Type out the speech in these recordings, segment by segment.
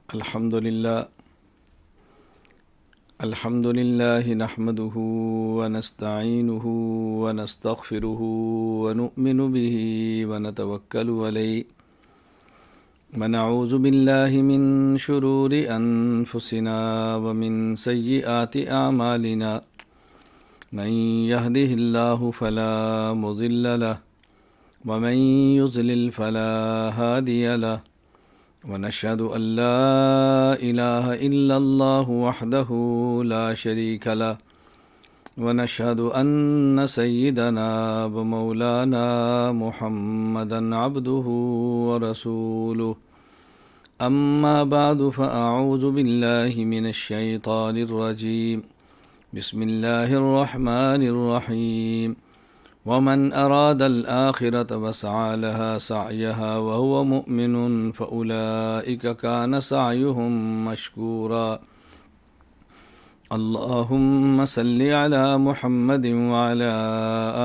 الحمد لله نحمده ونستعينه ونستغفره ونؤمن به ونتوكل عليه ونعوذ بالله من شرور أنفسنا ومن سيئات أعمالنا من يهده الله فلا مضل له ومن يضلل فلا هادي له ونشهد أن لا إله إلا الله وحده لا شريك له ونشهد أن سيدنا ومولانا محمدا عبده ورسوله أما بعد فأعوذ بالله من الشيطان الرجيم بسم الله الرحمن الرحيم ومن أراد الآخرة وسعى لها سعيها وهو مؤمن فأولئك كان سعيهم مشكورا اللهم صل على محمد وعلى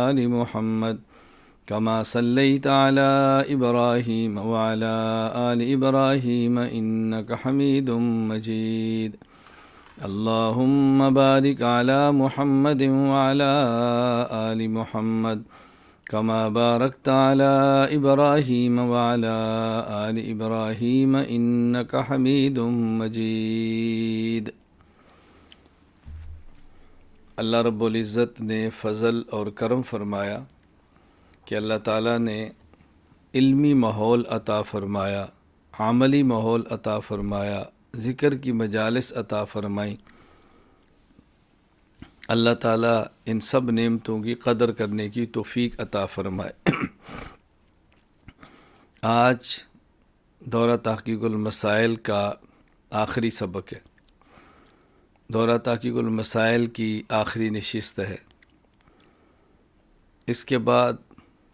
آل محمد كما صليت على إبراهيم وعلى آل إبراهيم إنك حميد مجيد اللهم بارك على محمد وعلى آل محمد كما باركت على إبراهيم وعلى آل إبراهيم إنك حميد مجيد۔ اللہ رب العزت نے فضل اور کرم فرمایا کہ اللہ تعالیٰ نے علمی ماحول عطا فرمایا، عملی ماحول عطا فرمایا، ذکر کی مجالس عطا فرمائیں۔ اللہ تعالیٰ ان سب نعمتوں کی قدر کرنے کی توفیق عطا فرمائے۔ آج دورہ تحقیق المسائل کا آخری سبق ہے، دورہ تحقیق المسائل کی آخری نشست ہے۔ اس کے بعد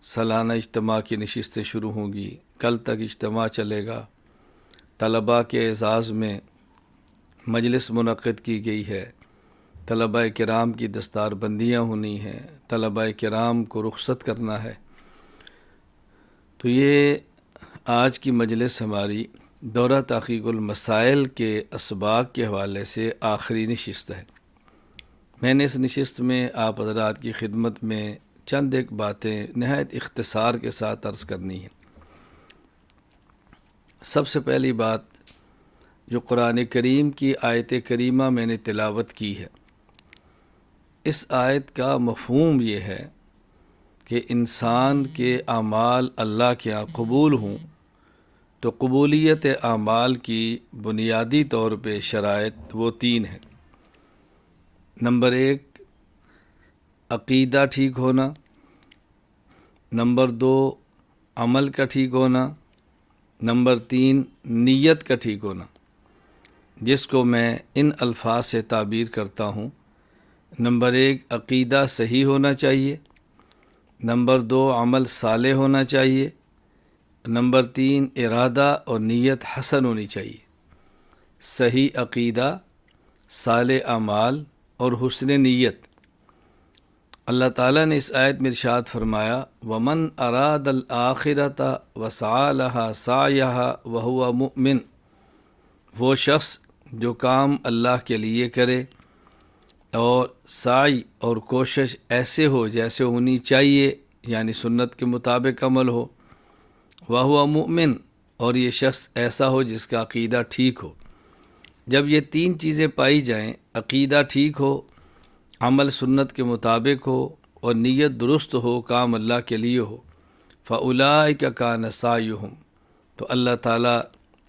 سالانہ اجتماع کی نشستیں شروع ہوں گی، کل تک اجتماع چلے گا۔ طلباء کے اعزاز میں مجلس منعقد کی گئی ہے، طلباء کرام کی دستار بندیاں ہونی ہیں، طلباء کرام کو رخصت کرنا ہے۔ تو یہ آج کی مجلس ہماری دورہ تحقیق المسائل کے اسباق کے حوالے سے آخری نشست ہے۔ میں نے اس نشست میں آپ حضرات کی خدمت میں چند ایک باتیں نہایت اختصار کے ساتھ عرض کرنی ہیں۔ سب سے پہلی بات جو قرآن کریم کی آیت کریمہ میں نے تلاوت کی ہے، اس آیت کا مفہوم یہ ہے کہ انسان کے اعمال اللہ کے ہاں قبول ہوں تو قبولیت اعمال کی بنیادی طور پہ شرائط وہ تین ہیں۔ نمبر 1 عقیدہ ٹھیک ہونا، نمبر 2 عمل کا ٹھیک ہونا، نمبر 3 نیت کا ٹھیک ہونا، جس کو میں ان الفاظ سے تعبیر کرتا ہوں۔ نمبر 1 عقیدہ صحیح ہونا چاہیے، نمبر 2 عمل صالح ہونا چاہیے، نمبر 3 ارادہ اور نیت حسن ہونی چاہیے۔ صحیح عقیدہ، صالح اعمال اور حسن نیت۔ اللہ تعالیٰ نے اس آیت میں ارشاد فرمایا وَمَنْ أَرَادَ الْآخِرَةَ وَسَعَى لَهَا سَعْيَهَا وَهُوَ مُؤْمِنٌ، وہ شخص جو کام اللہ کے لیے کرے اور سعی اور کوشش ایسے ہو جیسے ہونی چاہیے، یعنی سنت کے مطابق عمل ہو، وَهُوَ مُؤْمِن، اور یہ شخص ایسا ہو جس کا عقیدہ ٹھیک ہو۔ جب یہ تین چیزیں پائی جائیں، عقیدہ ٹھیک ہو، عمل سنت کے مطابق ہو اور نیت درست ہو، کام اللہ کے لیے ہو، فَأُولَٰئِكَ كَانَ سَعْيُهُمْ، تو اللہ تعالیٰ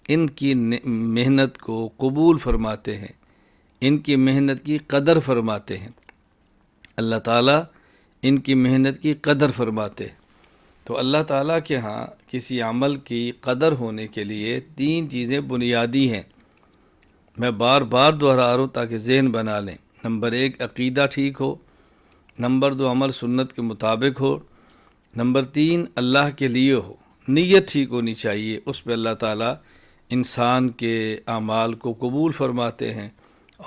ان کی محنت کو قبول فرماتے ہیں، ان کی محنت کی قدر فرماتے ہیں۔ اللہ تعالیٰ ان کی محنت کی قدر فرماتے ہیں۔ تو اللہ تعالیٰ کے ہاں کسی عمل کی قدر ہونے کے لیے تین چیزیں بنیادی ہیں، میں بار بار دہرا رہا ہوں تاکہ ذہن بنا لیں۔ نمبر 1 عقیدہ ٹھیک ہو، نمبر 2 عمل سنت کے مطابق ہو، نمبر 3 اللہ کے لیے ہو، نیت ٹھیک ہونی چاہیے، اس پہ اللہ تعالیٰ انسان کے اعمال کو قبول فرماتے ہیں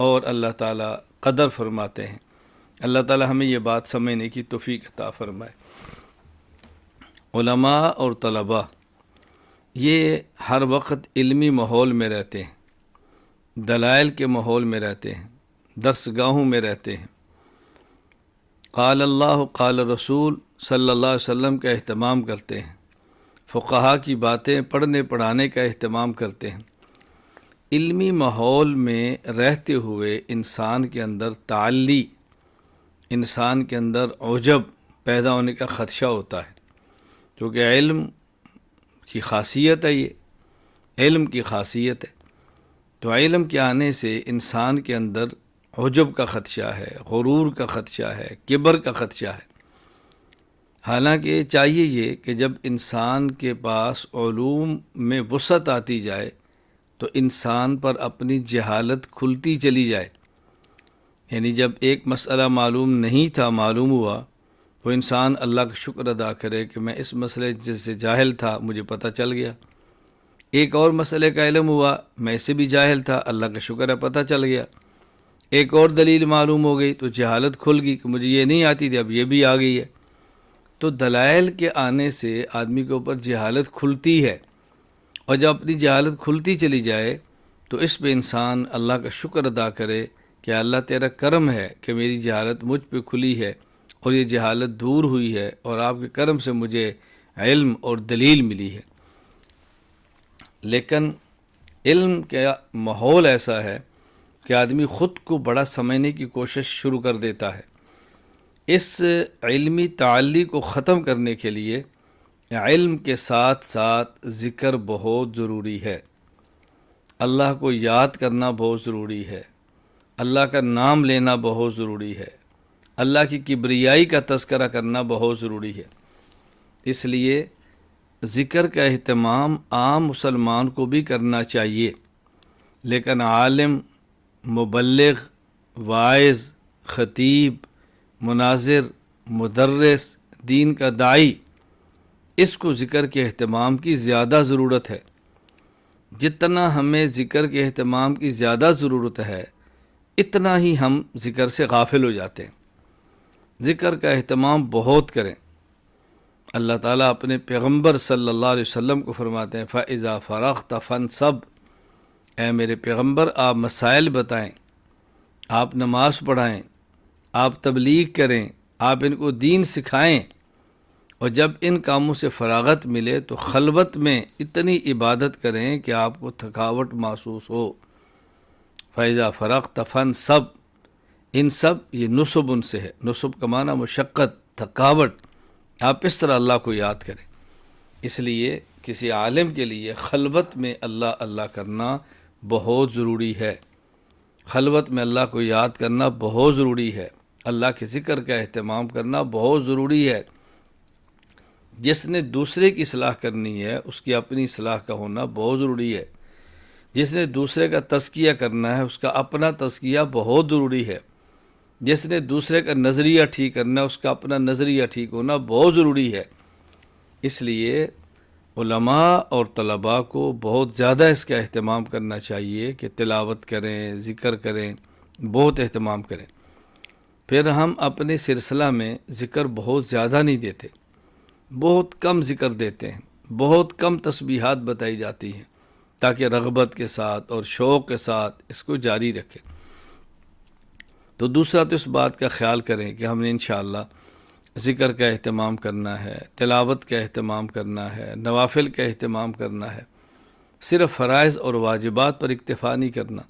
اور اللہ تعالیٰ قدر فرماتے ہیں۔ اللہ تعالیٰ ہمیں یہ بات سمجھنے کی توفیق عطا فرمائے۔ علماء اور طلباء یہ ہر وقت علمی ماحول میں رہتے ہیں، دلائل کے ماحول میں رہتے ہیں، درس گاہوں میں رہتے ہیں، قال اللہ قال رسول صلی اللہ علیہ وسلم کا اہتمام کرتے ہیں، فقہا کی باتیں پڑھنے پڑھانے کا اہتمام کرتے ہیں۔ علمی ماحول میں رہتے ہوئے انسان کے اندر تعلی، انسان کے اندر عجب پیدا ہونے کا خدشہ ہوتا ہے، کیونکہ علم کی خاصیت ہے، یہ علم کی خاصیت ہے۔ تو علم کے آنے سے انسان کے اندر عجب کا خدشہ ہے، غرور کا خدشہ ہے، کبر کا خدشہ ہے۔ حالانکہ چاہیے یہ کہ جب انسان کے پاس علوم میں وسعت آتی جائے تو انسان پر اپنی جہالت کھلتی چلی جائے، یعنی جب ایک مسئلہ معلوم نہیں تھا معلوم ہوا، وہ انسان اللہ کا شکر ادا کرے کہ میں اس مسئلے سے جاہل تھا، مجھے پتہ چل گیا۔ ایک اور مسئلے کا علم ہوا، میں اسے بھی جاہل تھا، اللہ کا شکر ہے پتہ چل گیا۔ ایک اور دلیل معلوم ہو گئی تو جہالت کھل گئی کہ مجھے یہ نہیں آتی تھی، اب یہ بھی آ گئی ہے۔ تو دلائل کے آنے سے آدمی کے اوپر جہالت کھلتی ہے، اور جب اپنی جہالت کھلتی چلی جائے تو اس پہ انسان اللہ کا شکر ادا کرے کہ اللہ تیرا کرم ہے کہ میری جہالت مجھ پہ کھلی ہے اور یہ جہالت دور ہوئی ہے، اور آپ کے کرم سے مجھے علم اور دلیل ملی ہے۔ لیکن علم کا ماحول ایسا ہے کہ آدمی خود کو بڑا سمجھنے کی کوشش شروع کر دیتا ہے۔ اس علمی تعلی کو ختم کرنے کے لیے علم کے ساتھ ساتھ ذکر بہت ضروری ہے، اللہ کو یاد کرنا بہت ضروری ہے، اللہ کا نام لینا بہت ضروری ہے، اللہ کی کبریائی کا تذکرہ کرنا بہت ضروری ہے۔ اس لیے ذکر کا اہتمام عام مسلمان کو بھی کرنا چاہیے، لیکن عالم، مبلغ، واعظ، خطیب، مناظر، مدرس، دین کا داعی، اس کو ذکر کے اہتمام کی زیادہ ضرورت ہے۔ جتنا ہمیں ذکر کے اہتمام کی زیادہ ضرورت ہے، اتنا ہی ہم ذکر سے غافل ہو جاتے ہیں۔ ذکر کا اہتمام بہت کریں۔ اللہ تعالیٰ اپنے پیغمبر صلی اللہ علیہ وسلم کو فرماتے ہیں فَإِذَا فَرَغْتَ فَانْصَبْ، اے میرے پیغمبر آپ مسائل بتائیں، آپ نماز پڑھائیں، آپ تبلیغ کریں، آپ ان کو دین سکھائیں، اور جب ان کاموں سے فراغت ملے تو خلوت میں اتنی عبادت کریں کہ آپ کو تھکاوٹ محسوس ہو۔ فَإِذَا فَرَغْتَ فَانْصَبْ، ان سب یہ نصب ان سے ہے، نصب کا معنی مشقت، تھکاوٹ۔ آپ اس طرح اللہ کو یاد کریں۔ اس لیے کسی عالم کے لیے خلوت میں اللہ اللہ کرنا بہت ضروری ہے، خلوت میں اللہ کو یاد کرنا بہت ضروری ہے، اللہ کے ذکر کا اہتمام کرنا بہت ضروری ہے۔ جس نے دوسرے کی اصلاح کرنی ہے اس کی اپنی اصلاح کا ہونا بہت ضروری ہے، جس نے دوسرے کا تزکیہ کرنا ہے اس کا اپنا تزکیہ بہت ضروری ہے، جس نے دوسرے کا نظریہ ٹھیک کرنا ہے اس کا اپنا نظریہ ٹھیک ہونا بہت ضروری ہے۔ اس لیے علماء اور طلباء کو بہت زیادہ اس کا اہتمام کرنا چاہیے کہ تلاوت کریں، ذکر کریں، بہت اہتمام کریں۔ پھر ہم اپنے سلسلہ میں ذکر بہت زیادہ نہیں دیتے، بہت کم ذکر دیتے ہیں، بہت کم تسبیحات بتائی جاتی ہیں، تاکہ رغبت کے ساتھ اور شوق کے ساتھ اس کو جاری رکھیں۔ تو دوسرا تو اس بات کا خیال کریں کہ ہم نے انشاءاللہ ذکر کا اہتمام کرنا ہے، تلاوت کا اہتمام کرنا ہے، نوافل کا اہتمام کرنا ہے، صرف فرائض اور واجبات پر اکتفا نہیں کرنا،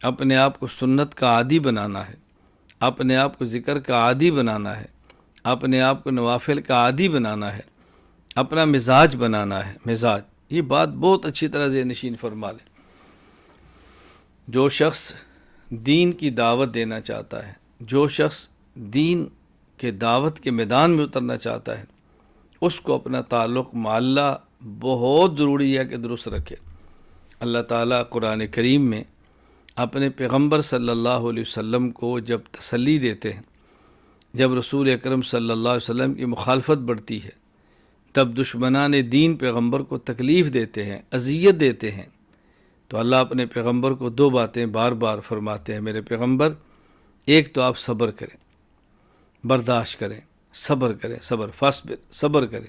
اپنے آپ کو سنت کا عادی بنانا ہے، اپنے آپ کو ذکر کا عادی بنانا ہے، اپنے آپ کو نوافل کا عادی بنانا ہے، اپنا مزاج بنانا ہے۔ مزاج، یہ بات بہت اچھی طرح ذہن نشین فرما لیں۔ جو شخص دین کی دعوت دینا چاہتا ہے، جو شخص دین کے دعوت کے میدان میں اترنا چاہتا ہے، اس کو اپنا تعلق مع اللہ بہت ضروری ہے کہ درست رکھے۔ اللہ تعالیٰ قرآن کریم میں اپنے پیغمبر صلی اللہ علیہ وسلم کو جب تسلی دیتے ہیں، جب رسول اکرم صلی اللہ علیہ وسلم کی مخالفت بڑھتی ہے، تب دشمنان دین پیغمبر کو تکلیف دیتے ہیں، اذیت دیتے ہیں، تو اللہ اپنے پیغمبر کو دو باتیں بار بار فرماتے ہیں، میرے پیغمبر ایک تو آپ صبر کریں، برداشت کریں، صبر کریں، فاصبر، صبر کریں،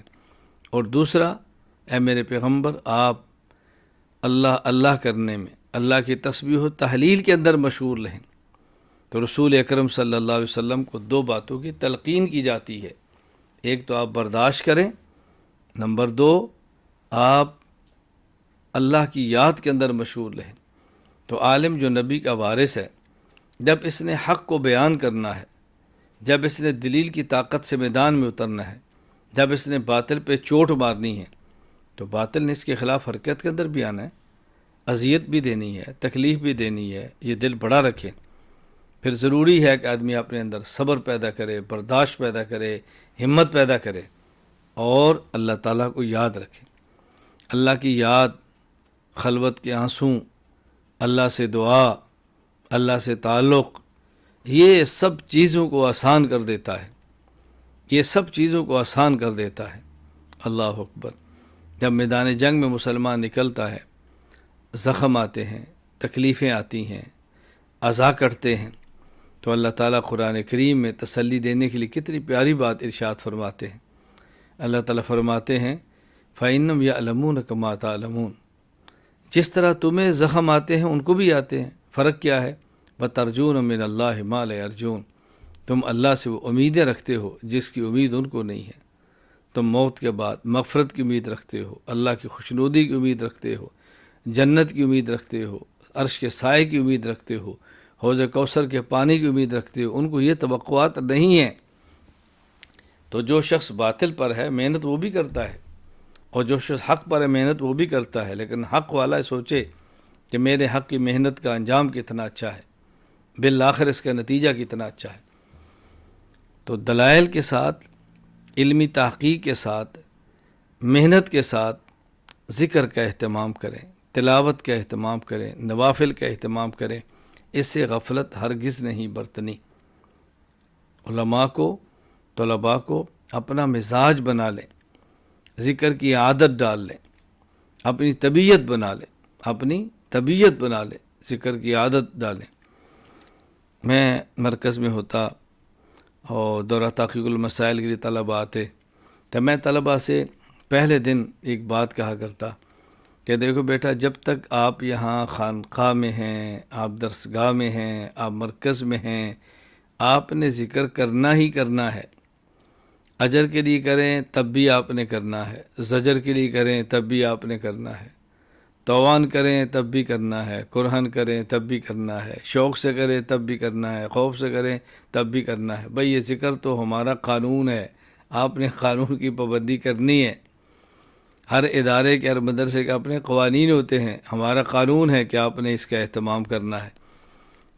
اور دوسرا اے میرے پیغمبر آپ اللہ اللہ کرنے میں، اللہ کی تسبیح و تحلیل کے اندر مشغول رہیں۔ تو رسول اکرم صلی اللہ علیہ وسلم کو دو باتوں کی تلقین کی جاتی ہے، ایک تو آپ برداشت کریں، نمبر دو آپ اللہ کی یاد کے اندر مشغول رہیں۔ تو عالم جو نبی کا وارث ہے، جب اس نے حق کو بیان کرنا ہے، جب اس نے دلیل کی طاقت سے میدان میں اترنا ہے، جب اس نے باطل پہ چوٹ مارنی ہے، تو باطل نے اس کے خلاف حرکت کے اندر بھی آنا ہے، اذیت بھی دینی ہے، تکلیف بھی دینی ہے، یہ دل بڑا رکھے۔ پھر ضروری ہے کہ آدمی اپنے اندر صبر پیدا کرے، برداشت پیدا کرے، ہمت پیدا کرے، اور اللہ تعالیٰ کو یاد رکھے۔ اللہ کی یاد، خلوت کے آنسو، اللہ سے دعا، اللہ سے تعلق، یہ سب چیزوں کو آسان کر دیتا ہے، یہ سب چیزوں کو آسان کر دیتا ہے۔ اللہ اکبر۔ جب میدان جنگ میں مسلمان نکلتا ہے، زخم آتے ہیں، تکلیفیں آتی ہیں، اذا کٹتے ہیں، تو اللہ تعالیٰ قرآن کریم میں تسلی دینے کے لیے کتنی پیاری بات ارشاد فرماتے ہیں۔ اللہ تعالیٰ فرماتے ہیں فَإِنَّهُمْ يَعْلَمُونَ كَمَا تَعْلَمُونَ، جس طرح تمہیں زخم آتے ہیں ان کو بھی آتے ہیں، فرق کیا ہے؟ وَتَرْجُونَ مِنَ اللَّهِ مَا لَا يَرْجُونَ، تم اللہ سے وہ امیدیں رکھتے ہو جس کی امید ان کو نہیں ہے۔ تم موت کے بعد مغفرت کی امید رکھتے ہو، اللہ کی خوشنودی کی امید رکھتے ہو، جنت کی امید رکھتے ہو، عرش کے سائے کی امید رکھتے ہو، حوض کوثر کے پانی کی امید رکھتے ہو، ان کو یہ توقعات نہیں ہیں۔ تو جو شخص باطل پر ہے محنت وہ بھی کرتا ہے، اور جو شخص حق پر ہے محنت وہ بھی کرتا ہے، لیکن حق والا سوچے کہ میرے حق کی محنت کا انجام کتنا اچھا ہے، بالآخر اس کا نتیجہ کتنا اچھا ہے۔ تو دلائل کے ساتھ، علمی تحقیق کے ساتھ، محنت کے ساتھ ذکر کا اہتمام کریں، تلاوت کا اہتمام کریں، نوافل کا اہتمام کریں، اس سے غفلت ہرگز نہیں برتنی۔ علماء کو، طلباء کو اپنا مزاج بنا لیں، ذکر کی عادت ڈال لیں، اپنی طبیعت بنا لیں، اپنی طبیعت بنا لیں، ذکر کی عادت ڈالیں۔ میں مرکز میں ہوتا اور دورہ تحقیق المسائل کے لیے طلباء آتے، تو میں طلباء سے پہلے دن ایک بات کہا کرتا کہ دیکھو بیٹا، جب تک آپ یہاں خانقاہ میں ہیں، آپ درسگاہ میں ہیں، آپ مرکز میں ہیں، آپ نے ذکر کرنا ہی کرنا ہے۔ اجر کے لیے کریں تب بھی آپ نے کرنا ہے، زجر کے لیے کریں تب بھی آپ نے کرنا ہے، توان کریں تب بھی کرنا ہے، قرآن کریں تب بھی کرنا ہے، شوق سے کریں تب بھی کرنا ہے، خوف سے کریں تب بھی کرنا ہے۔ بھئی یہ ذکر تو ہمارا قانون ہے، آپ نے قانون کی پابندی کرنی ہے۔ ہر ادارے کے، ہر مدرسے کے اپنے قوانین ہوتے ہیں، ہمارا قانون ہے کہ آپ نے اس کا اہتمام کرنا ہے۔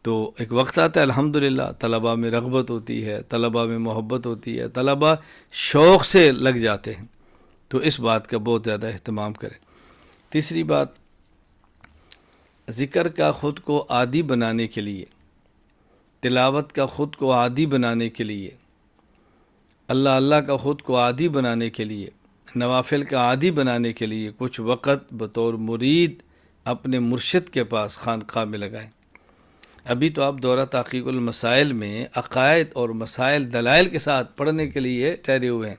تو ایک وقت آتا ہے الحمدللہ طلباء میں رغبت ہوتی ہے، طلباء میں محبت ہوتی ہے، طلباء شوق سے لگ جاتے ہیں، تو اس بات کا بہت زیادہ اہتمام کریں۔ تیسری بات، ذکر کا خود کو عادی بنانے کے لیے، تلاوت کا خود کو عادی بنانے کے لیے، اللہ کا خود کو عادی بنانے کے لیے، نوافل کا عادی بنانے کے لیے کچھ وقت بطور مرید اپنے مرشد کے پاس خانقاہ میں لگائیں۔ ابھی تو آپ دورہ تحقیق المسائل میں عقائد اور مسائل دلائل کے ساتھ پڑھنے کے لیے ٹھہرے ہوئے ہیں،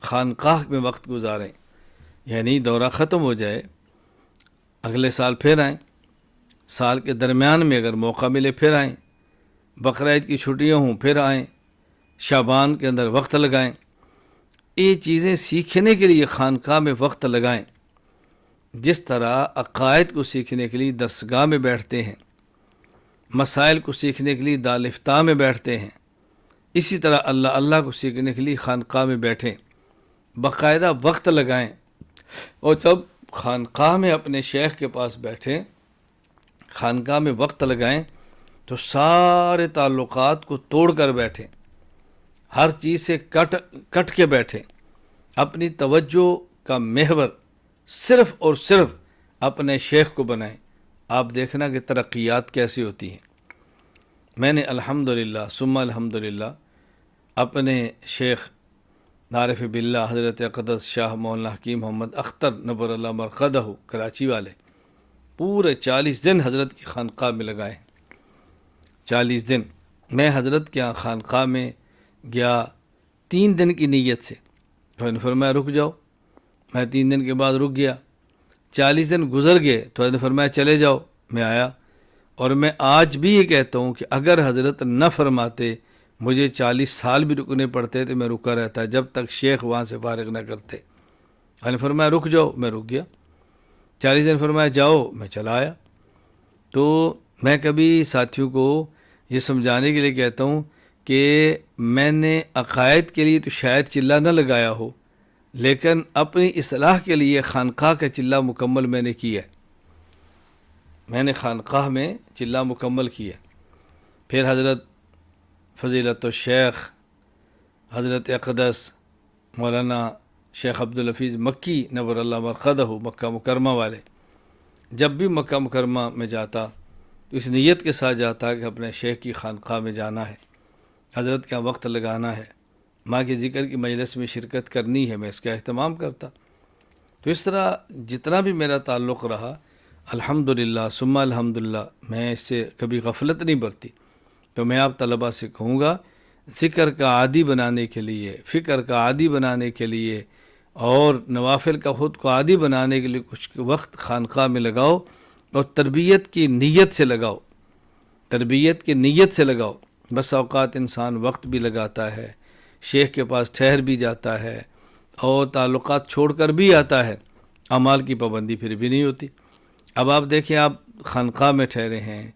خانقاہ میں وقت گزاریں، یعنی دورہ ختم ہو جائے، اگلے سال پھر آئیں، سال کے درمیان میں اگر موقع ملے پھر آئیں، بقرعید کی چھٹیاں ہوں پھر آئیں، شعبان کے اندر وقت لگائیں۔ یہ چیزیں سیکھنے کے لیے خانقاہ میں وقت لگائیں، جس طرح عقائد کو سیکھنے کے لیے درسگاہ میں بیٹھتے ہیں، مسائل کو سیکھنے کے لیے دارالفتاح میں بیٹھتے ہیں، اسی طرح اللہ کو سیکھنے کے لیے خانقاہ میں بیٹھیں، باقاعدہ وقت لگائیں، اور جب خانقاہ میں اپنے شیخ کے پاس بیٹھیں، خانقاہ میں وقت لگائیں، تو سارے تعلقات کو توڑ کر بیٹھیں، ہر چیز سے کٹ کے بیٹھیں، اپنی توجہ کا محور صرف اور صرف اپنے شیخ کو بنائیں۔ آپ دیکھنا کہ ترقیات کیسی ہوتی ہیں۔ میں نے الحمدللہ ثم الحمدللہ اپنے شیخ عارف باللہ حضرت اقدس شاہ مولانا حکیم محمد اختر نور اللہ مرقدہ کراچی والے پورے 40 دن حضرت کی خانقاہ میں لگائے، 40 دن میں حضرت کے خانقاہ میں گیا 3 دن کی نیت سے، تو انہوں نے فرمایا رک جاؤ، میں 3 دن کے بعد رک گیا، 40 دن گزر گئے تو انہوں نے فرمایا چلے جاؤ، میں آیا، اور میں آج بھی یہ کہتا ہوں کہ اگر حضرت نہ فرماتے مجھے 40 سال بھی رکنے پڑتے تو میں رکا رہتا جب تک شیخ وہاں سے فارغ نہ کرتے۔ نے فرمایا رک جاؤ، میں رک گیا۔ 40 نے فرمایا جاؤ، میں چلا آیا۔ تو میں کبھی ساتھیوں کو یہ سمجھانے کے لیے کہتا ہوں کہ میں نے عقائد کے لیے تو شاید چلہ نہ لگایا ہو، لیکن اپنی اصلاح کے لیے خانقاہ کا چلہ مکمل میں نے کیا ہے۔ میں نے خانقاہ میں چلہ مکمل کیا۔ پھر حضرت فضیلت الشیخ حضرت اقدس مولانا شیخ عبدالحفیظ مکی نور اللہ مرقدہ مکہ مکرمہ والے، جب بھی مکہ مکرمہ میں جاتا تو اس نیت کے ساتھ جاتا کہ اپنے شیخ کی خانقاہ میں جانا ہے، حضرت کا وقت لگانا ہے، ماں کے ذکر کی مجلس میں شرکت کرنی ہے، میں اس کا اہتمام کرتا۔ تو اس طرح جتنا بھی میرا تعلق رہا، الحمدللہ ثم الحمدللہ، میں اس سے کبھی غفلت نہیں برتی۔ تو میں آپ طلباء سے کہوں گا، ذکر کا عادی بنانے کے لیے، فکر کا عادی بنانے کے لیے، اور نوافل کا خود کو عادی بنانے کے لیے کچھ وقت خانقاہ میں لگاؤ، اور تربیت کی نیت سے لگاؤ، تربیت کی نیت سے لگاؤ۔ بس اوقات انسان وقت بھی لگاتا ہے، شیخ کے پاس ٹھہر بھی جاتا ہے، اور تعلقات چھوڑ کر بھی آتا ہے، اعمال کی پابندی پھر بھی نہیں ہوتی۔ اب آپ دیکھیں، آپ خانقاہ میں ٹھہرے ہیں،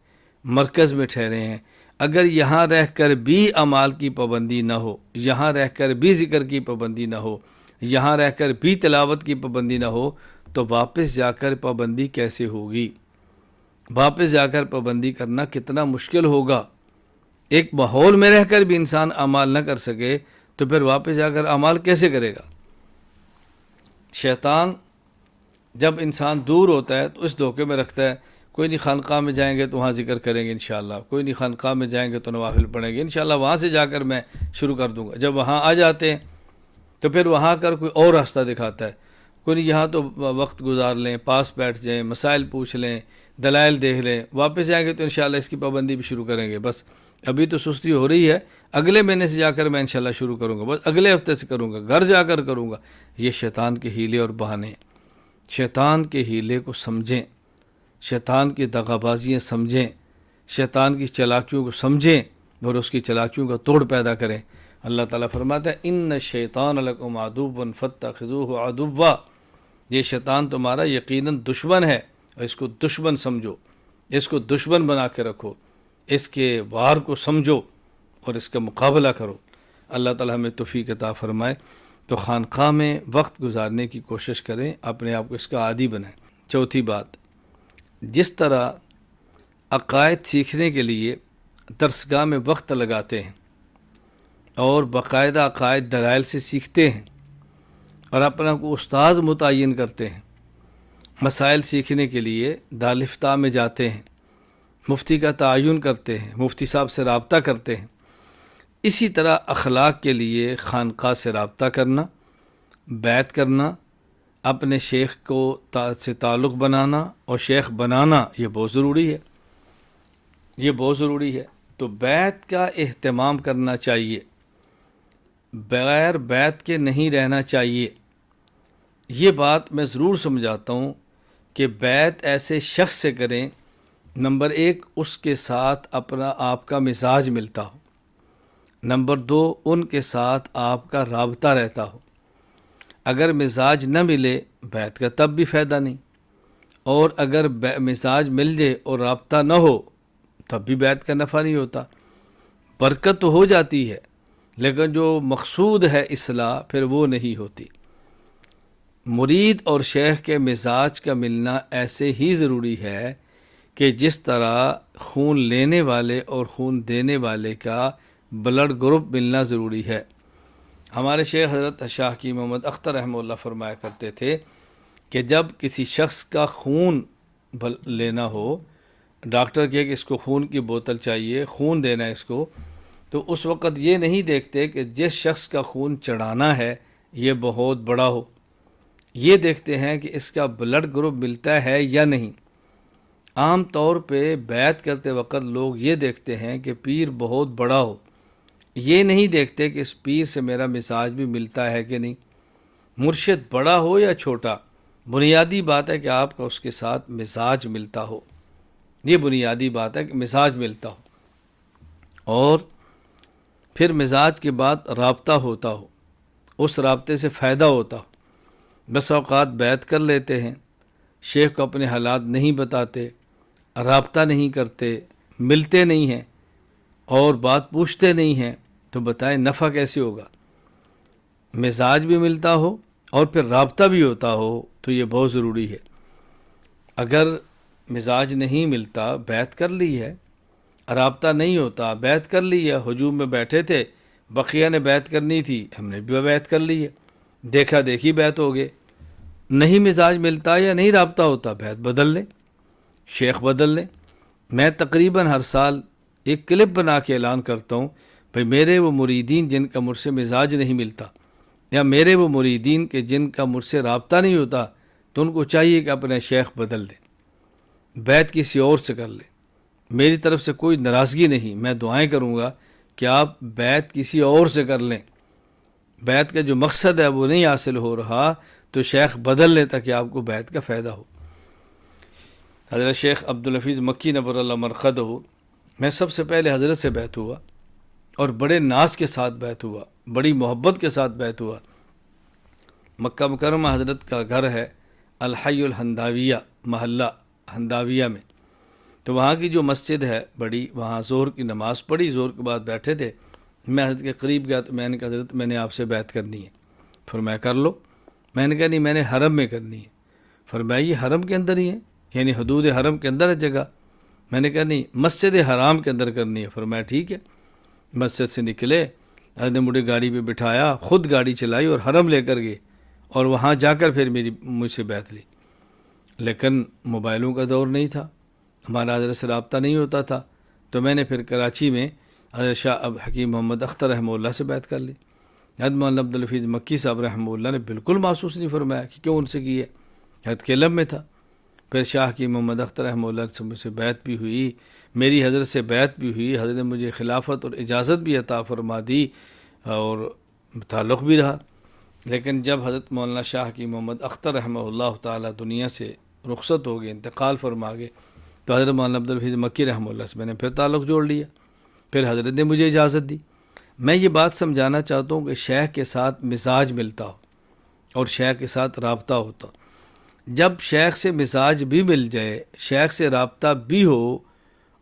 مرکز میں ٹھہرے ہیں، اگر یہاں رہ کر بھی اعمال کی پابندی نہ ہو، یہاں رہ کر بھی ذکر کی پابندی نہ ہو، یہاں رہ کر بھی تلاوت کی پابندی نہ ہو، تو واپس جا کر پابندی کیسے ہوگی؟ واپس جا کر پابندی کرنا کتنا مشکل ہوگا۔ ایک ماحول میں رہ کر بھی انسان اعمال نہ کر سکے تو پھر واپس جا کر اعمال کیسے کرے گا؟ شیطان جب انسان دور ہوتا ہے تو اس دھوکے میں رکھتا ہے، کوئی نہیں خانقاہ میں جائیں گے تو وہاں ذکر کریں گے انشاءاللہ، کوئی نہیں خانقاہ میں جائیں گے تو نوافل پڑھیں گے انشاءاللہ، وہاں سے جا کر میں شروع کر دوں گا۔ جب وہاں آ جاتے ہیں تو پھر وہاں کر کوئی اور راستہ دکھاتا ہے، کوئی نہیں یہاں تو وقت گزار لیں، پاس بیٹھ جائیں، مسائل پوچھ لیں، دلائل دیکھ لیں، واپس جائیں گے تو انشاءاللہ اس کی پابندی بھی شروع کریں گے۔ بس ابھی تو سستی ہو رہی ہے، اگلے مہینے سے جا کر میں انشاءاللہ شروع کروں گا، بس اگلے ہفتے سے کروں گا، گھر جا کر کروں گا۔ یہ شیطان کے ہیلے اور بہانے ہیں۔ شیطان کے ہیلے کو سمجھیں، شیطان کی دغا بازیاں سمجھیں، شیطان کی چلاکیوں کو سمجھیں اور اس کی چلاکیوں کا توڑ پیدا کریں۔ اللہ تعالیٰ فرماتا ہے ان الشیطان لکم عدو فاتخذوہ عدوا، یہ شیطان تمہارا یقیناً دشمن ہے، اور اس کو دشمن سمجھو، اس کو دشمن بنا کے رکھو، اس کے وار کو سمجھو اور اس کا مقابلہ کرو۔ اللہ تعالیٰ ہمیں توفیق عطا فرمائے۔ تو خانقاہ میں وقت گزارنے کی کوشش کریں، اپنے آپ کو اس کا عادی بنائیں۔ چوتھی بات، جس طرح عقائد سیکھنے کے لیے درسگاہ میں وقت لگاتے ہیں اور باقاعدہ عقائد دلائل سے سیکھتے ہیں اور اپنا کو استاد متعین کرتے ہیں، مسائل سیکھنے کے لیے دارالفتاء میں جاتے ہیں، مفتی کا تعین کرتے ہیں، مفتی صاحب سے رابطہ کرتے ہیں، اسی طرح اخلاق کے لیے خانقاہ سے رابطہ کرنا، بیعت کرنا، اپنے شیخ کو سے تعلق بنانا اور شیخ بنانا، یہ بہت ضروری ہے، یہ بہت ضروری ہے۔ تو بیعت کا اہتمام کرنا چاہیے، بغیر بیعت کے نہیں رہنا چاہیے۔ یہ بات میں ضرور سمجھاتا ہوں کہ بیعت ایسے شخص سے کریں، نمبر ایک اس کے ساتھ اپنا آپ کا مزاج ملتا ہو، نمبر دو ان کے ساتھ آپ کا رابطہ رہتا ہو۔ اگر مزاج نہ ملے بیعت کا تب بھی فائدہ نہیں، اور اگر مزاج مل جائے اور رابطہ نہ ہو تب بھی بیعت کا نفع نہیں ہوتا۔ برکت تو ہو جاتی ہے لیکن جو مقصود ہے اصلاح پھر وہ نہیں ہوتی۔ مرید اور شیخ کے مزاج کا ملنا ایسے ہی ضروری ہے کہ جس طرح خون لینے والے اور خون دینے والے کا بلڈ گروپ ملنا ضروری ہے۔ ہمارے شیخ حضرت شاہ کی محمد اختر رحمہ اللہ فرمایا کرتے تھے کہ جب کسی شخص کا خون لینا ہو، ڈاکٹر کہے کہ اس کو خون کی بوتل چاہیے، خون دینا ہے اس کو، تو اس وقت یہ نہیں دیکھتے کہ جس شخص کا خون چڑھانا ہے یہ بہت بڑا ہو، یہ دیکھتے ہیں کہ اس کا بلڈ گروپ ملتا ہے یا نہیں۔ عام طور پہ بیعت کرتے وقت لوگ یہ دیکھتے ہیں کہ پیر بہت بڑا ہو، یہ نہیں دیکھتے کہ اس پیر سے میرا مزاج بھی ملتا ہے کہ نہیں۔ مرشد بڑا ہو یا چھوٹا، بنیادی بات ہے کہ آپ کا اس کے ساتھ مزاج ملتا ہو۔ یہ بنیادی بات ہے کہ مزاج ملتا ہو، اور پھر مزاج کے بعد رابطہ ہوتا ہو، اس رابطے سے فائدہ ہوتا ہو۔ بس اوقات بیعت کر لیتے ہیں، شیخ کو اپنے حالات نہیں بتاتے، رابطہ نہیں کرتے، ملتے نہیں ہیں اور بات پوچھتے نہیں ہیں، تو بتائیں نفع کیسے ہوگا؟ مزاج بھی ملتا ہو اور پھر رابطہ بھی ہوتا ہو تو یہ بہت ضروری ہے۔ اگر مزاج نہیں ملتا، بیعت کر لی ہے، رابطہ نہیں ہوتا، بیعت کر لی ہے، ہجوم میں بیٹھے تھے، بقیہ نے بیعت کرنی تھی، ہم نے بھی بیعت کر لی ہے، دیکھا دیکھی بیعت ہو گئے، نہیں مزاج ملتا یا نہیں رابطہ ہوتا، بیعت بدل لیں، شیخ بدل لیں۔ میں تقریباً ہر سال ایک کلپ بنا کے اعلان کرتا ہوں، بھئی میرے وہ مریدین جن کا مجھ سے مزاج نہیں ملتا، یا میرے وہ مریدین کے جن کا مجھ سے رابطہ نہیں ہوتا، تو ان کو چاہیے کہ اپنے شیخ بدل دیں، بیعت کسی اور سے کر لیں۔ میری طرف سے کوئی ناراضگی نہیں، میں دعائیں کروں گا کہ آپ بیعت کسی اور سے کر لیں۔ بیعت کا جو مقصد ہے وہ نہیں حاصل ہو رہا تو شیخ بدل لیں تاکہ آپ کو بیعت کا فائدہ ہو۔ حضرت شیخ عبدالحفیظ مکی نور اللہ مرقدہ، میں سب سے پہلے حضرت سے بیعت ہوا اور بڑے ناز کے ساتھ بیعت ہوا، بڑی محبت کے ساتھ بیعت ہوا۔ مکہ مکرمہ حضرت کا گھر ہے الحی الہنداویہ، محلہ ہنداویہ میں، تو وہاں کی جو مسجد ہے بڑی، وہاں ظہر کی نماز پڑھی، ظہر کے بعد بیٹھے تھے، میں حضرت کے قریب گیا تو میں نے کہا حضرت میں نے آپ سے بیعت کرنی ہے۔ فرمایا کر لو۔ میں نے کہا نہیں، میں نے حرم میں کرنی ہے۔ فرمایا یہ حرم کے اندر ہی ہے، یعنی حدود حرم کے اندر ہے جگہ؟ میں نے کہا نہیں، مسجد حرام کے اندر کرنی ہے۔ فرمایا ٹھیک ہے۔ مسجد سے نکلے، حضرت نے مجھے گاڑی پہ بٹھایا، خود گاڑی چلائی اور حرم لے کر گئے، اور وہاں جا کر پھر مجھ سے بیعت لی۔ لیکن موبائلوں کا دور نہیں تھا، ہمارا حضرت سے رابطہ نہیں ہوتا تھا، تو میں نے پھر کراچی میں حضرت شاہ حکیم محمد اختر رحمہ اللہ سے بیعت کر لی۔ حضرت مولانا عبدالحفیظ مکی صاحب رحمہ اللہ نے بالکل محسوس نہیں فرمایا کہ کیوں ان سے کی ہے، حضرت کے علم میں تھا۔ پھر شاہ حکیم محمد اختر رحمہ اللہ سے مجھ سے بیعت بھی ہوئی، میری حضرت سے بیعت بھی ہوئی، حضرت نے مجھے خلافت اور اجازت بھی عطا فرما دی اور تعلق بھی رہا۔ لیکن جب حضرت مولانا شاہ حکیم محمد اختر رحمہ اللہ تعالی دنیا سے رخصت ہو گئے، انتقال فرما گئے، تو حضرت مولانا عبدالحفیظ مکی رحمہ اللہ سے میں نے پھر تعلق جوڑ لیا، پھر حضرت نے مجھے اجازت دی۔ میں یہ بات سمجھانا چاہتا ہوں کہ شیخ کے ساتھ مزاج ملتا ہو اور شیخ کے ساتھ رابطہ ہوتا ہو۔ جب شیخ سے مزاج بھی مل جائے، شیخ سے رابطہ بھی ہو،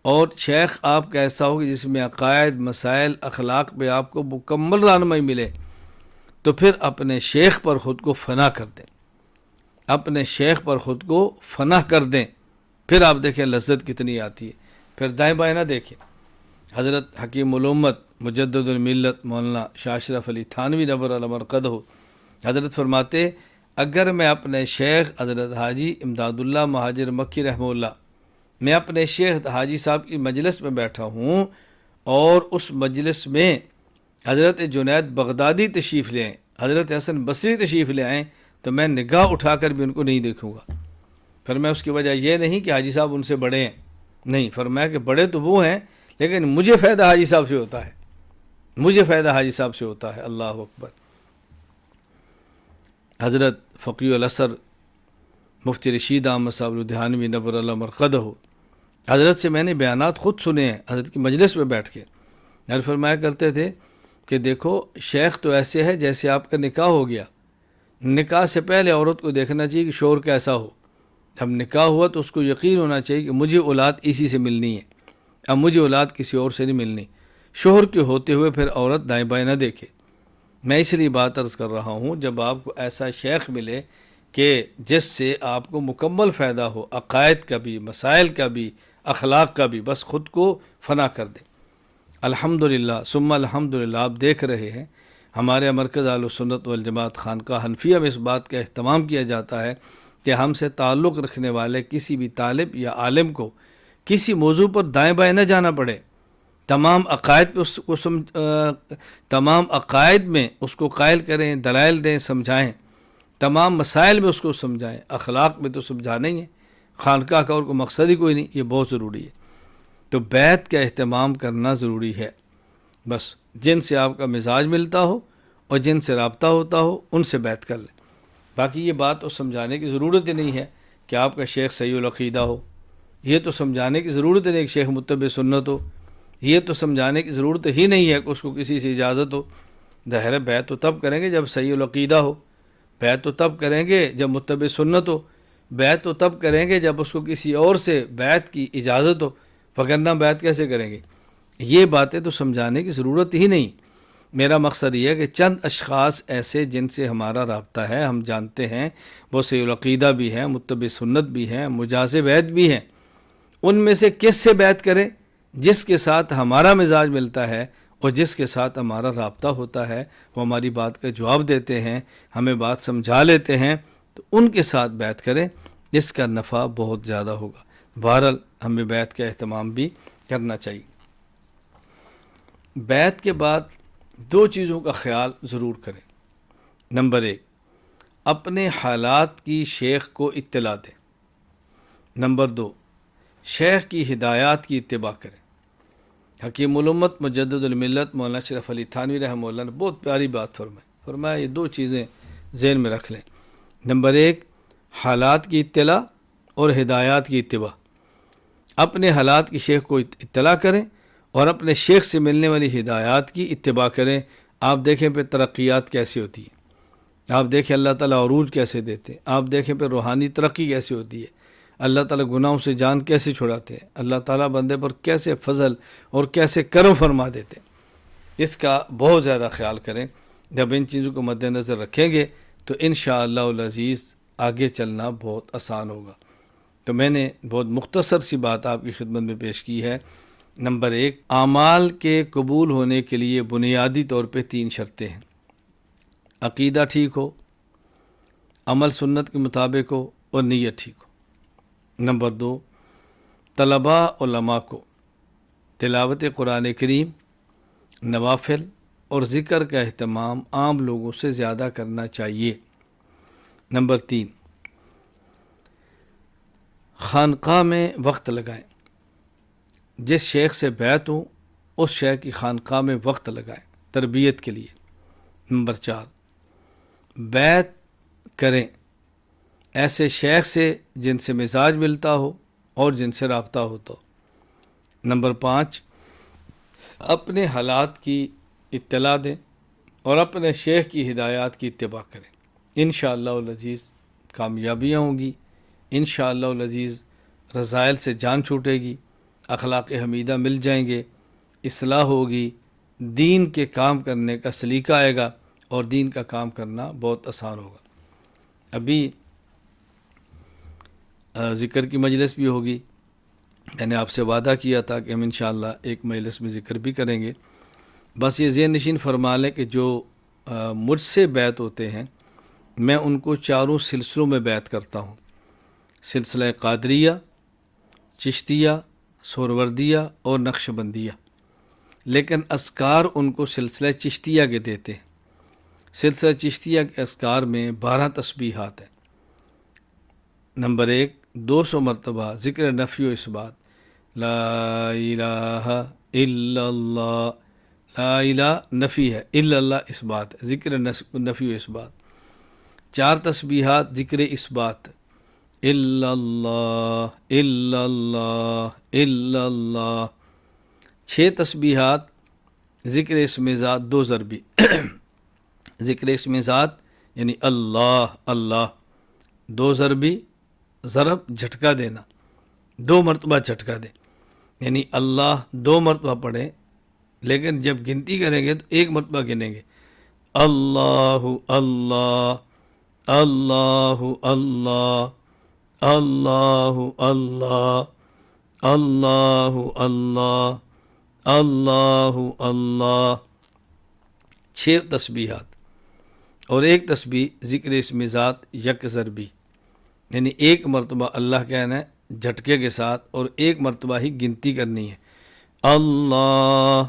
اور شیخ آپ کا ایسا ہو کہ جس میں عقائد، مسائل، اخلاق پہ آپ کو مکمل رہنمائی ملے، تو پھر اپنے شیخ پر خود کو فنا کر دیں، اپنے شیخ پر خود کو فنا کر دیں، پھر آپ دیکھیں لذت کتنی آتی ہے۔ پھر دائیں بائیں نہ دیکھیں۔ حضرت حکیم الامت مجدد الملت مولانا شاہ اشرف علی تھانوی نور اللہ مرقدہ حضرت فرماتے، اگر میں اپنے شیخ حضرت حاجی امداد اللہ مہاجر مکی رحمہ اللہ، میں اپنے شیخ حاجی صاحب کی مجلس میں بیٹھا ہوں اور اس مجلس میں حضرت جنید بغدادی تشریف لے آئیں، حضرت حسن بصری تشریف لے آئیں، تو میں نگاہ اٹھا کر بھی ان کو نہیں دیکھوں گا۔ فرمایا اس کی وجہ یہ نہیں کہ حاجی صاحب ان سے بڑے ہیں، نہیں، فرمایا کہ بڑے تو وہ ہیں لیکن مجھے فائدہ حاجی صاحب سے ہوتا ہے، مجھے فائدہ حاجی صاحب سے ہوتا ہے۔ اللہ اکبر۔ حضرت فقیہ الاسر مفتی رشید احمد صاحب لدھیانوی نور اللہ مرقدہ، حضرت سے میں نے بیانات خود سنے ہیں حضرت کی مجلس میں بیٹھ کے۔ حضرت فرمایا کرتے تھے کہ دیکھو شیخ تو ایسے ہے جیسے آپ کا نکاح ہو گیا، نکاح سے پہلے عورت کو دیکھنا چاہیے کہ شوہر کیسا ہو، جب نکاح ہوا تو اس کو یقین ہونا چاہیے کہ مجھے اولاد اسی سے ملنی ہے، اب مجھے اولاد کسی اور سے نہیں ملنی۔ شوہر کے ہوتے ہوئے پھر عورت دائیں بائیں نہ دیکھے۔ میں اس لیے بات عرض کر رہا ہوں، جب آپ کو ایسا شیخ ملے کہ جس سے آپ کو مکمل فائدہ ہو، عقائد کا بھی، مسائل کا بھی، اخلاق کا بھی، بس خود کو فنا کر دیں۔ الحمدللہ ثم الحمدللہ، آپ دیکھ رہے ہیں ہمارے مرکز اہل سنت والجماعت خانقاہ حنفیہ میں اس بات کا اہتمام کیا جاتا ہے کہ ہم سے تعلق رکھنے والے کسی بھی طالب یا عالم کو کسی موضوع پر دائیں بائیں نہ جانا پڑے، تمام عقائد پہ اس کو تمام عقائد میں اس کو قائل کریں، دلائل دیں، سمجھائیں، تمام مسائل میں اس کو سمجھائیں، اخلاق میں تو سمجھانا ہی ہے، خانقاہ کا اور کوئی مقصد ہی کوئی نہیں، یہ بہت ضروری ہے۔ تو بیعت کا اہتمام کرنا ضروری ہے، بس جن سے آپ کا مزاج ملتا ہو اور جن سے رابطہ ہوتا ہو ان سے بیعت کر لیں۔ باقی یہ بات تو سمجھانے کی ضرورت ہی نہیں ہے کہ آپ کا شیخ صحیح العقیدہ ہو، یہ تو سمجھانے کی ضرورت ہے ایک شیخ متبع سنت ہو، یہ تو سمجھانے کی ضرورت ہی نہیں ہے کہ اس کو کسی سے اجازت ہو۔ ظاہر ہے بیعت تو تب کریں گے جب صحیح العقیدہ ہو، بیعت تو تب کریں گے جب متبع سنت ہو، بیعت تو تب کریں گے جب اس کو کسی اور سے بیعت کی اجازت ہو، وگرنہ بیعت کیسے کریں گے؟ یہ باتیں تو سمجھانے کی ضرورت ہی نہیں۔ میرا مقصد یہ ہے کہ چند اشخاص ایسے جن سے ہمارا رابطہ ہے، ہم جانتے ہیں وہ صحیح العقیدہ بھی ہیں، متبع سنت بھی ہیں، مجاز بیعت بھی ہیں، ان میں سے کس سے بیعت کریں؟ جس کے ساتھ ہمارا مزاج ملتا ہے اور جس کے ساتھ ہمارا رابطہ ہوتا ہے، وہ ہماری بات کا جواب دیتے ہیں، ہمیں بات سمجھا لیتے ہیں، تو ان کے ساتھ بیعت کریں، اس کا نفع بہت زیادہ ہوگا۔ بہرحال ہمیں بیعت کا اہتمام بھی کرنا چاہیے۔ بیعت کے بعد دو چیزوں کا خیال ضرور کریں۔ نمبر ایک، اپنے حالات کی شیخ کو اطلاع دیں۔ نمبر دو، شیخ کی ہدایات کی اتباع کریں۔ حکیم الامت مجدد الملت مولانا اشرف علی تھانوی رحمہ اللہ نے بہت پیاری بات فرمایا یہ دو چیزیں ذہن میں رکھ لیں۔ نمبر ایک، حالات کی اطلاع اور ہدایات کی اتباع۔ اپنے حالات کی شیخ کو اطلاع کریں اور اپنے شیخ سے ملنے والی ہدایات کی اتباع کریں۔ آپ دیکھیں پہ ترقیات کیسی ہوتی ہیں، آپ دیکھیں اللہ تعالیٰ عروج کیسے دیتے ہیں، آپ دیکھیں پہ روحانی ترقی کیسی ہوتی ہے، اللہ تعالیٰ گناہوں سے جان کیسے چھڑاتے ہیں، اللہ تعالیٰ بندے پر کیسے فضل اور کیسے کرم فرما دیتے ہیں۔ اس کا بہت زیادہ خیال کریں۔ جب ان چیزوں کو مد نظر رکھیں گے تو انشاءاللہ العزیز آگے چلنا بہت آسان ہوگا۔ تو میں نے بہت مختصر سی بات آپ کی خدمت میں پیش کی ہے۔ نمبر ایک، اعمال کے قبول ہونے کے لیے بنیادی طور پہ 3 شرطیں ہیں۔ عقیدہ ٹھیک ہو، عمل سنت کے مطابق ہو اور نیت ٹھیک ہو۔ نمبر 2، طلباء علماء کو تلاوت قرآن کریم، نوافل اور ذکر کا اہتمام عام لوگوں سے زیادہ کرنا چاہیے۔ نمبر 3، خانقاہ میں وقت لگائیں۔ جس شیخ سے بیعت ہو اس شیخ کی خانقاہ میں وقت لگائیں تربیت کے لیے۔ نمبر 4، بیعت کریں ایسے شیخ سے جن سے مزاج ملتا ہو اور جن سے رابطہ ہوتا ہو۔ نمبر 5، اپنے حالات کی اطلاع دیں اور اپنے شیخ کی ہدایات کی اتباع کریں۔ انشاءاللہ العزیز کامیابیاں ہوں گی، انشاءاللہ العزیز رذائل سے جان چھوٹے گی، اخلاق حمیدہ مل جائیں گے، اصلاح ہوگی، دین کے کام کرنے کا سلیقہ آئے گا اور دین کا کام کرنا بہت آسان ہوگا۔ ابھی ذکر کی مجلس بھی ہوگی، میں نے آپ سے وعدہ کیا تھا کہ ہم انشاءاللہ ایک مجلس میں ذکر بھی کریں گے۔ بس یہ ذہن نشین فرما لیں کہ جو مجھ سے بیعت ہوتے ہیں میں ان کو 4 سلسلوں میں بیعت کرتا ہوں، سلسلہ قادریہ، چشتیہ، سہروردیہ اور نقش بندیہ، لیکن اذکار ان کو سلسلہ چشتیہ کے دیتے ہیں۔ سلسلہ چشتیہ کے اذکار میں 12 تسبیحات ہیں۔ نمبر 1، 200 مرتبہ ذکر نفی و اثبات، لا الہ الا اللہ، لا الہ نفی ہے، الا اللہ اثبات ہے، ذکر نفی و اثبات۔ 4 تسبیحات ذکر اثبات، الا اللہ الا اللہ الا اللہ۔ 6 تسبیحات ذکر اسم ذات 2 ضربی، ذکر اسم ذات یعنی اللہ اللہ 2 ضربی، ضرب جھٹکا دینا، 2 مرتبہ جھٹکا دیں، یعنی اللہ 2 مرتبہ پڑھیں، لیکن جب گنتی کریں گے تو 1 مرتبہ گنیں گے، اللہ اللہ اللہ اللہ اللہ اللہ اللہ اللہ اللہ اللہ۔ 6 تسبیحات اور 1 تسبیح ذکر اسم ذات یک ضربی، یعنی 1 مرتبہ اللہ کہنا ہے جھٹکے کے ساتھ اور 1 مرتبہ ہی گنتی کرنی ہے، اللہ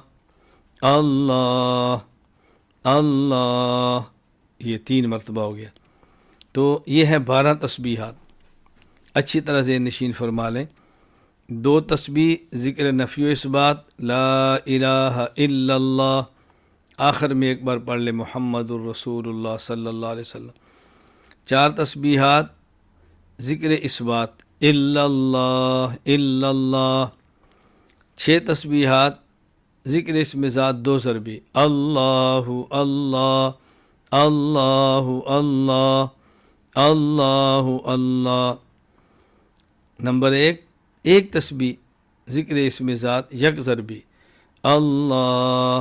اللہ اللہ، یہ 3 مرتبہ ہو گیا۔ تو یہ ہے 12 تسبیحات، اچھی طرح سے نشین فرما لیں۔ 2 تسبیح ذکر نفی و اثبات، لا الہ الا اللہ، آخر میں 1 بار پڑھ لیں محمد الرسول اللہ صلی اللہ علیہ وسلم۔ 4 تسبیحات ذکر اثبات، الا اللہ الا اللہ. 6 تسبیحات ذکر اسم ذات 2 ضربی اللہ اللہ اللہ اللہ اللہ اللہ. نمبر 1 ایک تسبیح ذکر اسم ذات 1 ضربی اللہ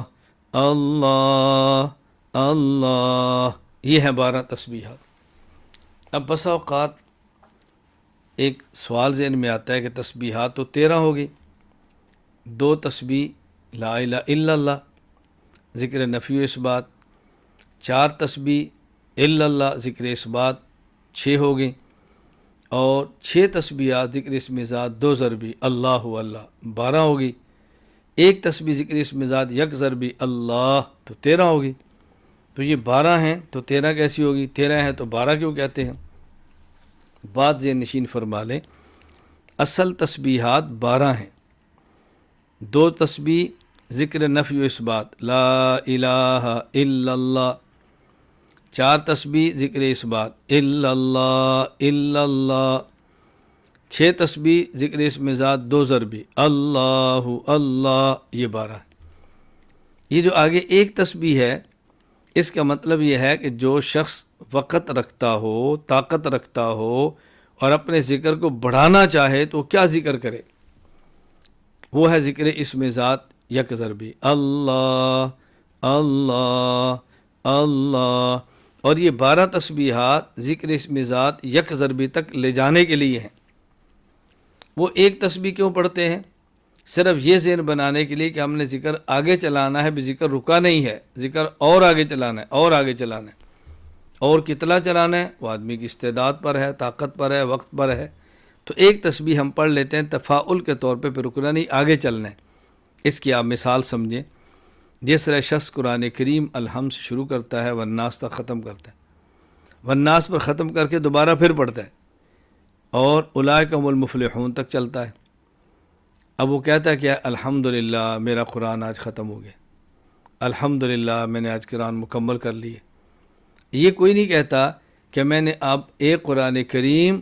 اللہ اللہ. یہ ہے 12 تسبیحات. اب بسا اوقات ایک سوال ذہن میں آتا ہے کہ تسبیحات تو 13 ہوگی، 2 تسبیح لا الہ الا اللہ ذکر نفی و اثبات، 4 تسبیح الا اللہ ذکر اثبات 6 ہو گئی، اور 6 تسبیحات ذکر اسم ذات 2 ضربی اللہ اللہ 12 ہوگی. ایک تسبیح ذکر اسم ذات 1 ضربی اللہ تو 13 ہوگی. تو یہ 12 ہیں تو 13 کیسی ہوگی؟ 13 ہیں تو 12 کیوں کہتے ہیں؟ بات ذہن نشین فرما لیں، اصل تسبیحات 12 ہیں. 2 تسبیح ذکر نفی و اثبات لا الہ الا اللہ، 4 تسبیح ذکر اثبات الا اللہ الا اللہ، 6 تسبیح ذکر اسم ذات 2 ضربی اللہ اللہ. یہ 12 ہے. یہ جو آگے ایک تسبیح ہے اس کا مطلب یہ ہے کہ جو شخص وقت رکھتا ہو، طاقت رکھتا ہو اور اپنے ذکر کو بڑھانا چاہے تو کیا ذکر کرے؟ وہ ہے ذکر اسم ذات 1 ضربی اللہ اللہ اللہ. اور یہ 12 تسبیحات ذکر اسم ذات 1 ضربی تک لے جانے کے لیے ہیں. وہ ایک تسبیح کیوں پڑھتے ہیں؟ صرف یہ ذہن بنانے کے لیے کہ ہم نے ذکر آگے چلانا ہے، بھی ذکر رکا نہیں ہے، ذکر اور آگے چلانا ہے اور آگے چلانا ہے. اور کتنا چلانا ہے وہ آدمی کی استعداد پر ہے، طاقت پر ہے، وقت پر ہے. تو ایک تسبیح ہم پڑھ لیتے ہیں تفاعل کے طور پہ رکنا نہیں، آگے چلنا ہے. اس کی آپ مثال سمجھیں. جس طرح شخص قرآن کریم الحمد سے شروع کرتا ہے والناس تک ختم کرتا ہے، والناس پر ختم کر کے دوبارہ پھر پڑھتا ہے اور اولئک هم المفلحون تک چلتا ہے. اب وہ کہتا ہے کہ الحمدللہ میرا قرآن آج ختم ہو گیا، الحمدللہ میں نے آج قرآن مکمل کر لیے. یہ کوئی نہیں کہتا کہ میں نے اب ایک قرآن کریم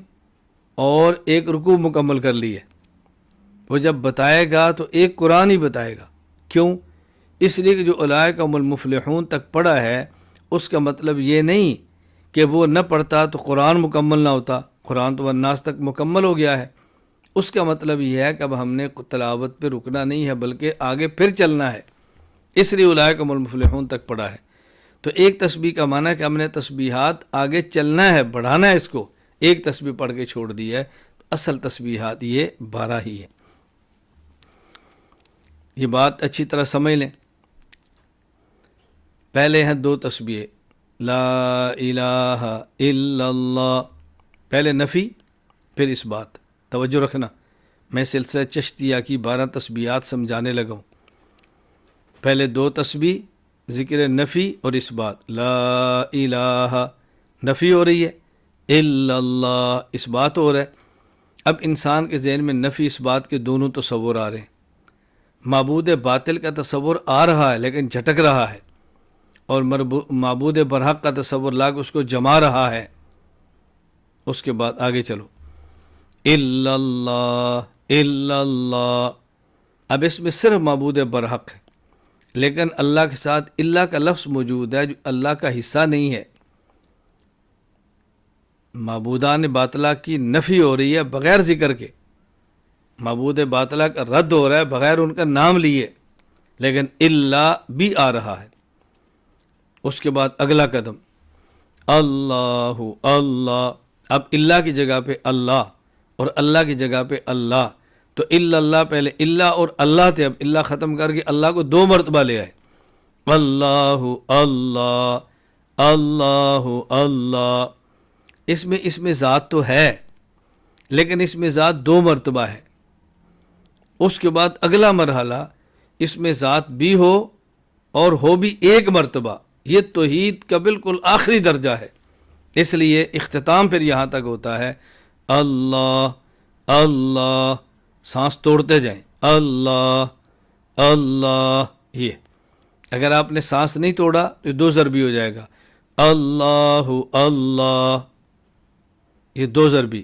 اور ایک رکوع مکمل کر لی ہے. وہ جب بتائے گا تو ایک قرآن ہی بتائے گا. کیوں؟ اس لیے کہ جو اولئک هم المفلحون تک پڑھا ہے اس کا مطلب یہ نہیں کہ وہ نہ پڑھتا تو قرآن مکمل نہ ہوتا. قرآن تو والناس تک مکمل ہو گیا ہے. اس کا مطلب یہ ہے کہ اب ہم نے تلاوت پہ رکنا نہیں ہے بلکہ آگے پھر چلنا ہے. اس لیے اولئک هم المفلحون تک پڑھا ہے. تو ایک تسبیح کا معنی ہے کہ ہم نے تسبیحات آگے چلنا ہے، بڑھانا ہے اس کو. ایک تسبیح پڑھ کے چھوڑ دی ہے. اصل تسبیحات یہ 12 ہی ہے. یہ بات اچھی طرح سمجھ لیں. پہلے ہیں 2 تسبیح لا الہ الا اللہ، پہلے نفی پھر اس بات. توجہ رکھنا، میں سلسلہ چشتیہ کی 12 تسبیحات سمجھانے لگا ہوں. پہلے 2 تسبیح ذکر نفی اور اس بات لا الہ نفی ہو رہی ہے، الا اللہ اس بات ہو رہا ہے. اب انسان کے ذہن میں نفی اس بات کے دونوں تصور آ رہے ہیں. معبود باطل کا تصور آ رہا ہے لیکن جھٹک رہا ہے، اور معبود برحق کا تصور لا کے اس کو جما رہا ہے. اس کے بعد آگے چلو الا اللہ الا اللہ. اب اس میں صرف معبود برحق ہے لیکن اللہ کے ساتھ اللہ کا لفظ موجود ہے جو اللہ کا حصہ نہیں ہے. معبودان باطلہ کی نفی ہو رہی ہے بغیر ذکر کے، معبود باطلہ کا رد ہو رہا ہے بغیر ان کا نام لیے، لیکن اللہ بھی آ رہا ہے. اس کے بعد اگلا قدم اللہ اللہ. اب اللہ کی جگہ پہ اللہ اور اللہ کی جگہ پہ اللہ. تو الا اللہ پہلے اللہ اور اللہ تھے، اب اللہ ختم کر کے اللہ کو 2 مرتبہ لے آئے. اللہ اللہ اللہ اللہ. اس میں ذات تو ہے لیکن اس میں ذات 2 مرتبہ ہے. اس کے بعد اگلا مرحلہ اس میں ذات بھی ہو اور ہو بھی 1 مرتبہ. یہ توحید کا بالکل آخری درجہ ہے. اس لیے اختتام پھر یہاں تک ہوتا ہے اللہ اللہ، سانس توڑتے جائیں اللہ اللہ. یہ اگر آپ نے سانس نہیں توڑا تو 2 ضربی ہو جائے گا اللہ اللہ. یہ 2 ضربی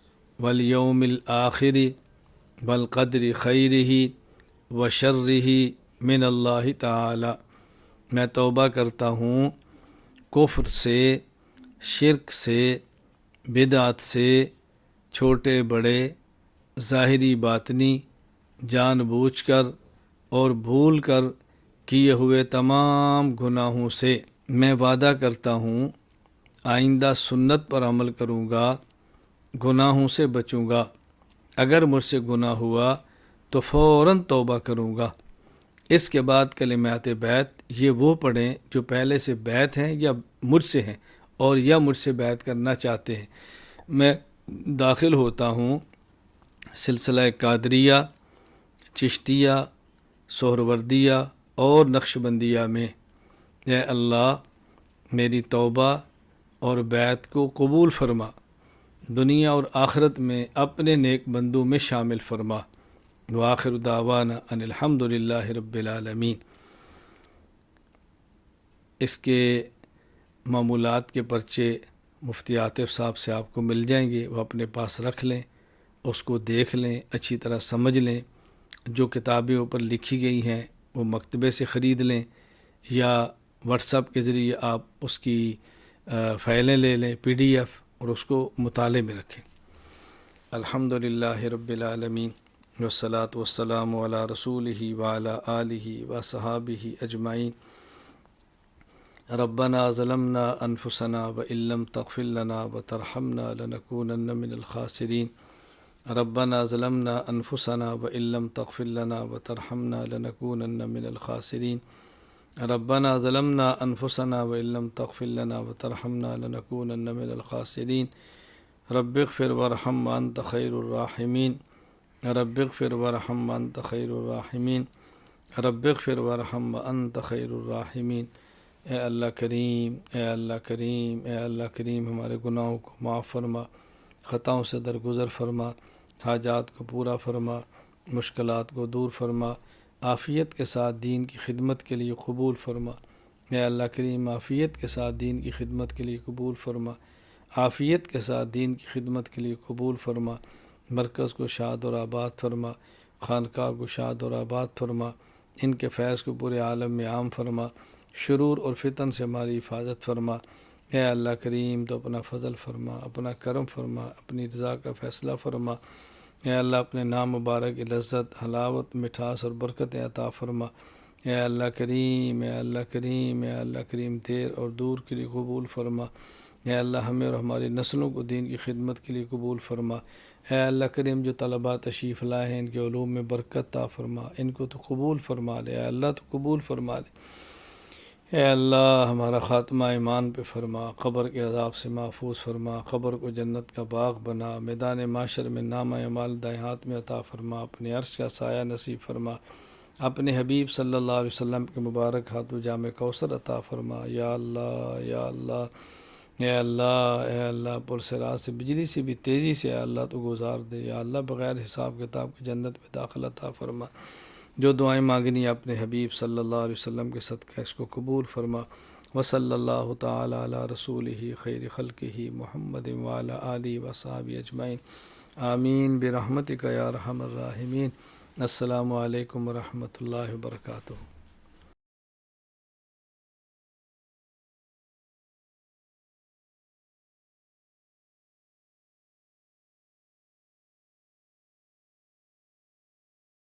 والیوم الآخر والقدر خیرہ و شرہ من اللہ تعالی۔ میں توبہ کرتا ہوں کفر سے، شرک سے، بدعت سے، چھوٹے بڑے، ظاہری باطنی، جان بوجھ کر اور بھول کر کیے ہوئے تمام گناہوں سے۔ میں وعدہ کرتا ہوں آئندہ سنت پر عمل کروں گا، گناہوں سے بچوں گا۔ اگر مجھ سے گناہ ہوا تو فوراً توبہ کروں گا۔ اس کے بعد کلمات بیعت یہ وہ پڑھیں جو پہلے سے بیعت ہیں یا مجھ سے ہیں اور یا مجھ سے بیعت کرنا چاہتے ہیں۔ میں داخل ہوتا ہوں سلسلہ قادریہ، چشتیہ، سہروردیہ اور نقشبندیہ میں۔ اے اللہ میری توبہ اور بیعت کو قبول فرما، دنیا اور آخرت میں اپنے نیک بندوں میں شامل فرما۔ وآخر دعوانا ان الحمد للہ رب العالمین۔ اس کے معمولات کے پرچے مفتی عاطف صاحب سے آپ کو مل جائیں گے، وہ اپنے پاس رکھ لیں، اس کو دیکھ لیں، اچھی طرح سمجھ لیں۔ جو کتابیں اوپر لکھی گئی ہیں وہ مکتبے سے خرید لیں یا واٹس ایپ کے ذریعے آپ اس کی فائلیں لے لیں PDF اور اس کو مطالعے میں رکھیں۔ الحمد للہ رب العالمین والصلاة والسلام علی رسولہ وعلی آلہ وصحابہ اجمعین۔ ربنا ظلمنا انفسنا وان لم تغفر لنا وترحمنا لنکونن من الخاسرین۔ ربنا ظلمنا انفسنا وان لم تغفر لنا وترحمنا لنکونن من الخاسرین۔ ربنا ظلمنا انفسنا وان لم تغفر لنا وترحمنا لنکونن من الخاسرین۔ رب اغفر وارحم وانت خیر الراحمین۔ رب اغفر وارحم وانت خیر الراحمین۔ رب اغفر وارحم وانت خیر الراحمین۔ اے اللہ کریم، اے اللہ کریم، اے اللہ کریم، ہمارے گناہوں کو معاف فرما، خطاؤں سے درگزر فرما، حاجات کو پورا فرما، مشکلات کو دور فرما، عافیت کے ساتھ دین کی خدمت کے لیے قبول فرما۔ اے اللہ کریم عافیت کے ساتھ دین کی خدمت کے لیے قبول فرما، عافیت کے ساتھ دین کی خدمت کے لیے قبول فرما۔ مرکز کو شاد اور آباد فرما، خانقاہ کو شاد اور آباد فرما، ان کے فیض کو پورے عالم میں عام فرما، شرور اور فتن سے ہماری حفاظت فرما۔ اے اللہ کریم تو اپنا فضل فرما، اپنا کرم فرما، اپنی رضا کا فیصلہ فرما۔ اے اللہ اپنے نام مبارک کی لذت، حلاوت، مٹھاس اور برکت عطا فرما۔ اے اللہ کریم، اے اللہ کریم، اے اللہ کریم دیر اور دور کے لیے قبول فرما۔ اے اللہ ہمیں اور ہماری نسلوں کو دین کی خدمت کے لیے قبول فرما۔ اے اللہ کریم جو طلباء تشریف لائے ہیں ان کے علوم میں برکت عطا فرما، ان کو تو قبول فرما لے، اے اللہ تو قبول فرما لے۔ اے اللہ ہمارا خاتمہ ایمان پہ فرما، قبر کے عذاب سے محفوظ فرما، قبر کو جنت کا باغ بنا، میدان معاشر میں نامہ اعمال دائیں ہاتھ میں عطا فرما، اپنے عرش کا سایہ نصیب فرما، اپنے حبیب صلی اللہ علیہ وسلم کے مبارک ہاتھوں جام کوثر عطا فرما۔ یا اللہ، یا اللہ، اے اللہ، اے اللہ پرسرات سے بجلی سے بھی تیزی سے اے اللہ تو گزار دے۔ یا اللہ بغیر حساب کتاب کی جنت میں داخل عطا فرما۔ جو دعائیں مانگنی اپنے حبیب صلی اللہ علیہ وسلم کے صدقہ اس کو قبول فرما۔ وصلی اللہ تعالی علی رسولہ خیر خلقہ محمد وعلی آلہ وصحبہ اجمعین۔ آمین برحمتک یا ارحم الراحمین۔ السلام علیکم ورحمۃ اللہ وبرکاتہ۔